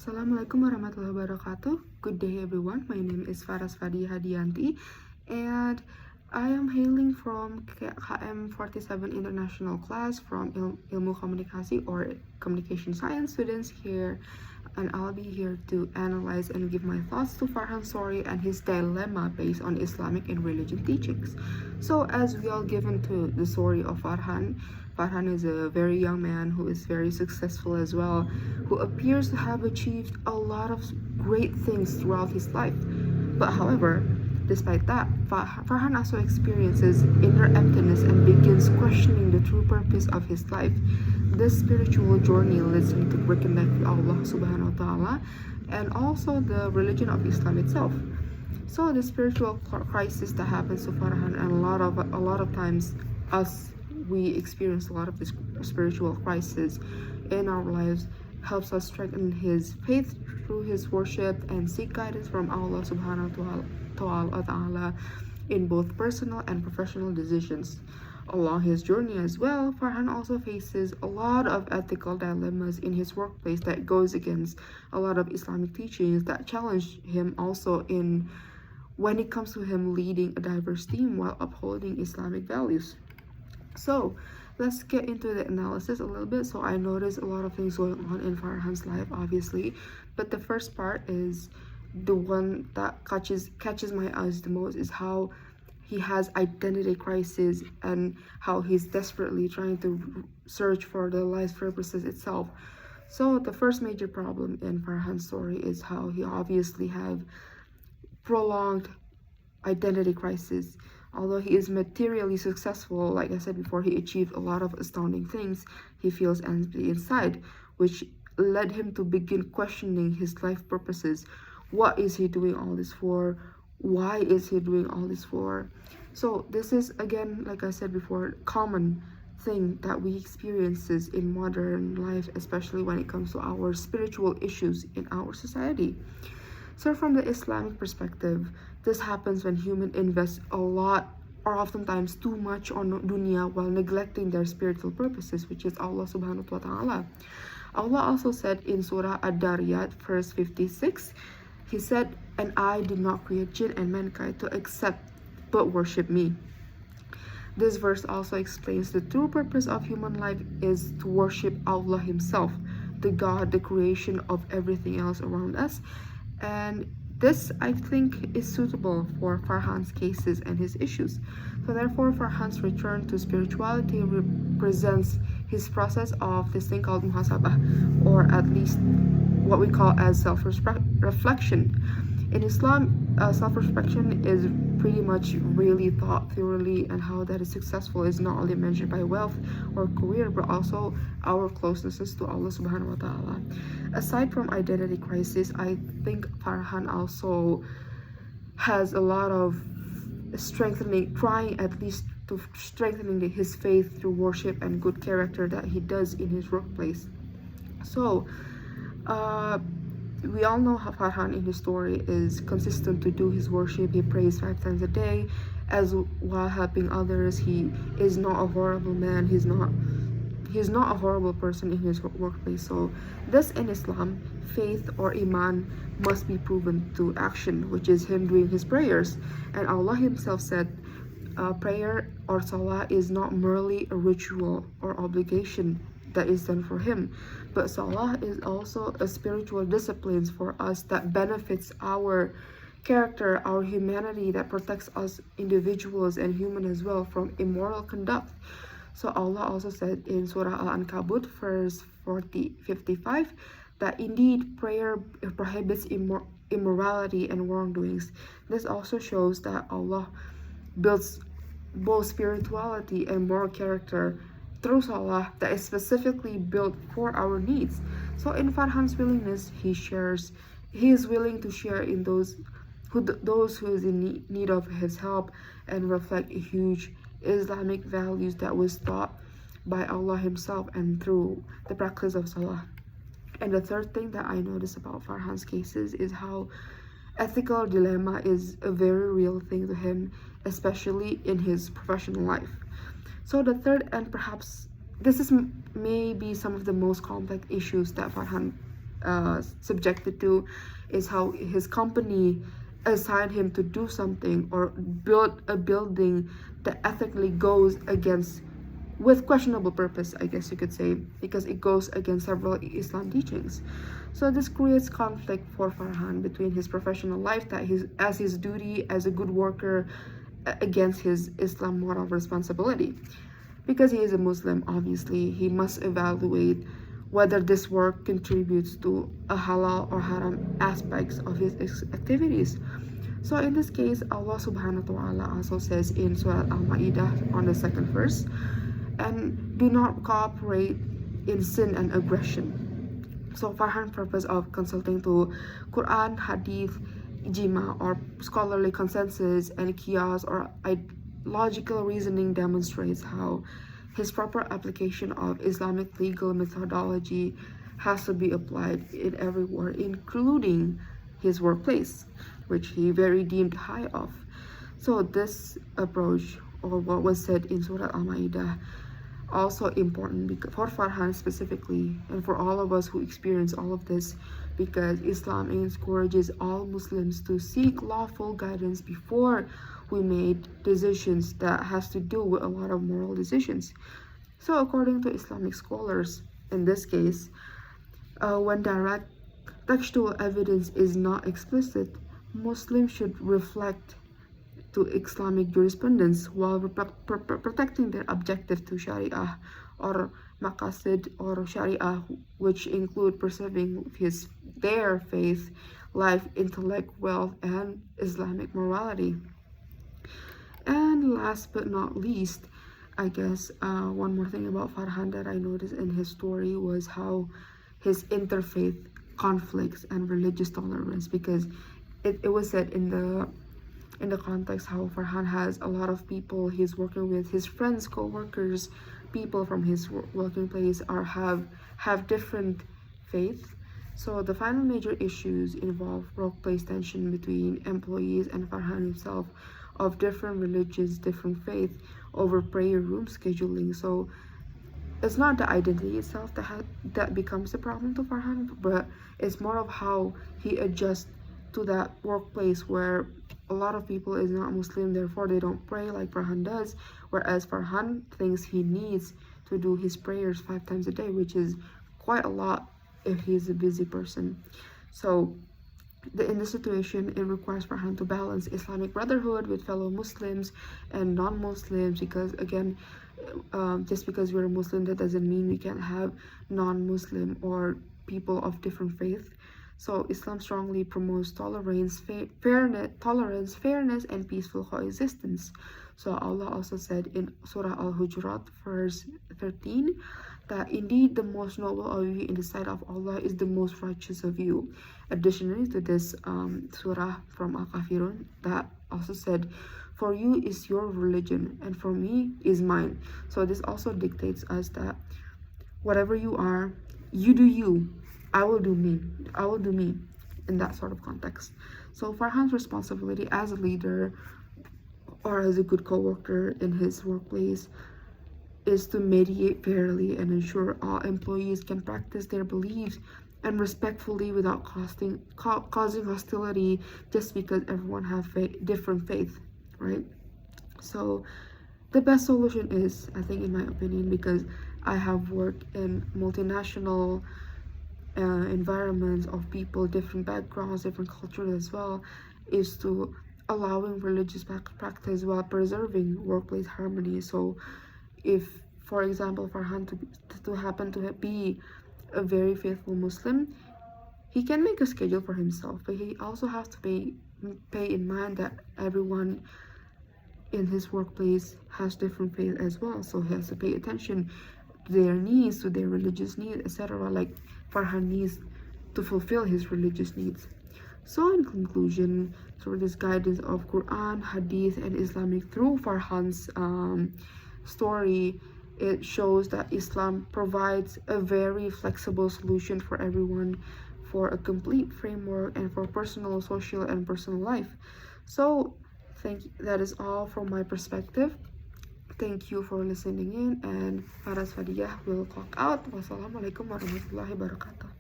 Assalamualaikum warahmatullahi wabarakatuh. Good day everyone. My name is Farhan Hadianti and I am hailing from KM 47 International class from Ilmu Komunikasi or Communication Science students here, and I'll be here to analyze and give my thoughts to Farhan's story and his dilemma based on Islamic and religion teachings. So as we all given to the story of Farhan is a very young man who is very successful as well, who appears to have achieved a lot of great things throughout his life. But however, despite that, Farhan also experiences inner emptiness and begins questioning the true purpose of his life. This spiritual journey leads him to reconnect with Allah subhanahu wa ta'ala and also the religion of Islam itself. So the spiritual crisis that happens to Farhan, and a lot of times we experience a lot of this spiritual crisis in our lives, helps us strengthen his faith through his worship and seek guidance from Allah subhanahu wa ta'ala in both personal and professional decisions. Along his journey as well, Farhan also faces a lot of ethical dilemmas in his workplace that goes against a lot of Islamic teachings that challenge him also in when it comes to him leading a diverse team while upholding Islamic values. So let's get into the analysis a little bit. So I noticed a lot of things going on in Farhan's life, obviously, but the first part is the one that catches my eyes the most, is how he has identity crisis and how he's desperately trying to search for the life's purposes itself. So the first major problem in Farhan's story is how he obviously have prolonged identity crisis. Although he is materially successful, like I said before, he achieved a lot of astounding things, he feels empty inside, which led him to begin questioning his life purposes. What is he doing all this for? Why is he doing all this for? So this is, again, like I said before, common thing that we experiences in modern life, especially when it comes to our spiritual issues in our society. So from the Islamic perspective, this happens when humans invest a lot or oftentimes too much on dunya while neglecting their spiritual purposes, which is Allah subhanahu wa ta'ala. Allah also said in Surah Ad-Dariyat, verse 56, He said, "And I did not create jinn and mankind to accept but worship me." This verse also explains the true purpose of human life is to worship Allah Himself, the God, the creation of everything else around us. And this, I think, is suitable for Farhan's cases and his issues. So therefore, Farhan's return to spirituality represents his process of this thing called muhasabah, or at least what we call as self-reflection. In Islam, self-reflection is pretty much really thought thoroughly, and how that is successful is not only measured by wealth or career, but also our closeness to Allah subhanahu wa ta'ala. Aside from identity crisis, I think Farhan also has a lot of trying at least to strengthening his faith through worship and good character that he does in his workplace. So we all know how Farhan in his story is consistent to do his worship. He prays 5 times a day, as while helping others. He is not a horrible man. He's not a horrible person in his workplace. So thus in Islam, faith or iman must be proven to action, which is him doing his prayers. And Allah Himself said, prayer or salah is not merely a ritual or obligation that is done for him, but salah is also a spiritual discipline for us that benefits our character, our humanity, that protects us individuals and human as well from immoral conduct. So Allah also said in Surah Al-Ankabut, verse 55, that indeed prayer prohibits immorality and wrongdoings. This also shows that Allah builds both spirituality and moral character through salah that is specifically built for our needs. So in Farhan's willingness, he is willing to share in those who is in need of his help, and reflect huge Islamic values that was taught by Allah Himself and through the practice of salah. And the third thing that I noticed about Farhan's cases is how ethical dilemma is a very real thing to him, especially in his professional life. So the third, and perhaps this is maybe some of the most complex issues that Farhan subjected to is how his company assigned him to do something or build a building that ethically goes against, with questionable purpose, I guess you could say, because it goes against several Islam teachings. So this creates conflict for Farhan between his professional life, that as his duty as a good worker, against his Islam moral responsibility. Because he is a Muslim, obviously, he must evaluate whether this work contributes to a halal or haram aspects of his activities. So in this case, Allah subhanahu wa ta'ala also says in Surah Al-Ma'idah on the second verse, and do not cooperate in sin and aggression. So Farhan's purpose of consulting to Quran, Hadith, Ijma, or scholarly consensus, and Qiyas or logical reasoning demonstrates how his proper application of Islamic legal methodology has to be applied in everywhere, including his workplace, which he very deemed high of. So this approach, or what was said in Surah Al-Ma'idah, also important for Farhan specifically, and for all of us who experience all of this, because Islam encourages all Muslims to seek lawful guidance before we made decisions that has to do with a lot of moral decisions. So according to Islamic scholars, in this case, when direct textual evidence is not explicit, Muslims should reflect to Islamic jurisprudence while protecting their objective to Sharia or maqasid or Sharia, which include preserving their faith, life, intellect, wealth, and Islamic morality. And last but not least, I guess one more thing about Farhan that I noticed in his story was how his interfaith conflicts and religious tolerance, because it was said in the context how Farhan has a lot of people he's working with, his friends, co-workers, people from his working place have different faith. So the final major issues involve workplace tension between employees and Farhan himself of different religions, different faith over prayer room scheduling. So it's not the identity itself that becomes the problem to Farhan, but it's more of how he adjusts to that workplace where a lot of people is not Muslim, therefore they don't pray like Farhan does, whereas Farhan thinks he needs to do his prayers 5 times a day, which is quite a lot if he's a busy person. So in this situation, it requires Farhan to balance Islamic brotherhood with fellow Muslims and non-Muslims, because again, just because we're a Muslim, that doesn't mean we can't have non-Muslim or people of different faith. So Islam strongly promotes tolerance, fairness, and peaceful coexistence. So Allah also said in Surah Al-Hujurat, verse 13, that indeed the most noble of you in the sight of Allah is the most righteous of you. Additionally to this surah from Al-Kafirun, that also said, for you is your religion and for me is mine. So this also dictates us that whatever you are, you do you, I will do me in that sort of context. So Farhan's responsibility as a leader or as a good co-worker in his workplace is to mediate fairly and ensure all employees can practice their beliefs and respectfully without causing hostility just because everyone has different faith, right? So the best solution is, I think in my opinion, because I have worked in multinational environments of people, different backgrounds, different cultures as well, is to allowing religious practice while preserving workplace harmony. So if, for example, Farhan to happen to be a very faithful Muslim, he can make a schedule for himself, but he also has to pay in mind that everyone in his workplace has different faith as well, so he has to pay attention to their needs, to their religious needs, etc., like Farhan needs to fulfill his religious needs. So in conclusion, through this guidance of Quran, Hadith, and Islamic through Farhan's story, it shows that Islam provides a very flexible solution for everyone, for a complete framework, and for personal, social, and personal life. So that is all from my perspective. Thank you for listening in, and Faras Fadiyah will clock out. Wassalamualaikum warahmatullahi wabarakatuh.